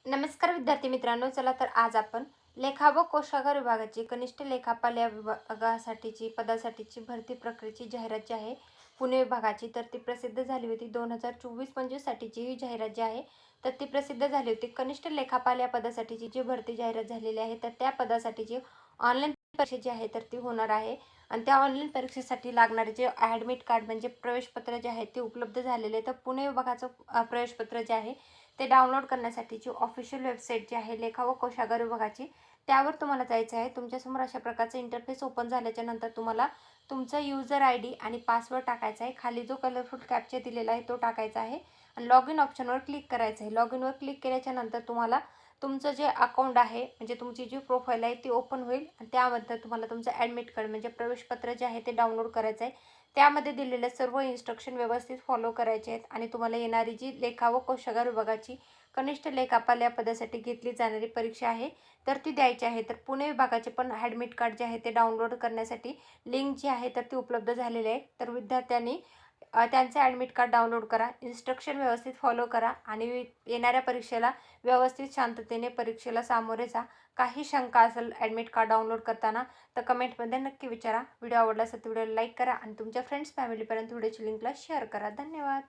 नमस्कार विद्यार्थी मित्रांनो, चला तर आज आपण लेखा व कोशागार विभागाची कनिष्ठ लेखापाल या विभागासाठीची पदासाठीची भरती प्रक्रियेची जाहिरात जी आहे पुणे विभागाची, तर ती प्रसिद्ध झाली होती 2024-25साठीची ही जाहिरात जी आहे तर ती प्रसिद्ध झाली होती. कनिष्ठ लेखापाल या पदासाठीची जी भरती जाहिरात झालेली आहे तर त्या पदासाठीची ऑनलाईन परीक्षा जी आहे तर ती होणार आहे. आणि त्या ऑनलाईन परीक्षेसाठी लागणारे जे ॲडमिट कार्ड म्हणजे प्रवेशपत्र जे आहे ते उपलब्ध झालेले आहे. तर पुणे विभागाचं प्रवेशपत्र जे आहे ते डाउनलोड करण्यासाठीची ऑफिशियल वेबसाईट जी आहे लेखा व कोशागार विभागाची, त्यावर तुम्हाला जायचं आहे. तुमच्यासमोर अशा प्रकारचं इंटरफेस ओपन झाल्याच्या नंतर तुम्हाला तुमचा यूजर आय डी आणि पासवर्ड टाकायचा आहे. खाली जो कलरफुल कॅप्चा दिलेला आहे तो टाकायचा आहे आणि लॉग इन ऑप्शनवर क्लिक करायचं आहे. लॉग इनवर क्लिक केल्याच्या नंतर तुम्हाला तुमचं जे अकाउंट आहे म्हणजे तुमची जी प्रोफाईल आहे ती ओपन होईल आणि त्यामध्ये तुम्हाला तुमचं ॲडमिट कार्ड म्हणजे प्रवेशपत्र जे आहे ते डाउनलोड करायचं आहे. त्यामध्ये दिलेले सर्व इन्स्ट्रक्शन व्यवस्थित फॉलो करायचे आहेत आणि तुम्हाला येणारी जी लेखा व कोशागार विभागाची कनिष्ठ लेखापाल या पदासाठी घेतली जाणारी परीक्षा आहे तर ती द्यायची आहे. तर पुणे विभागाचे पण ॲडमिट कार्ड जे आहे ते डाउनलोड करण्यासाठी लिंक जी आहे तर ती उपलब्ध झालेली आहे. तर विद्यार्थ्यांनी त्यांचे ॲडमिट कार्ड डाउनलोड करा, इन्स्ट्रक्शन व्यवस्थित फॉलो करा आणि येणाऱ्या परीक्षेला व्यवस्थित शांततेने परीक्षेला सामोरे जा. काही शंका असेल ॲडमिट कार्ड डाउनलोड करताना तर कमेंटमध्ये नक्की विचारा. व्हिडिओ आवडला असेल तर व्हिडिओला लाईक करा आणि तुमच्या फ्रेंड्स फॅमिलीपर्यंत व्हिडिओची लिंकला शेअर करा. धन्यवाद.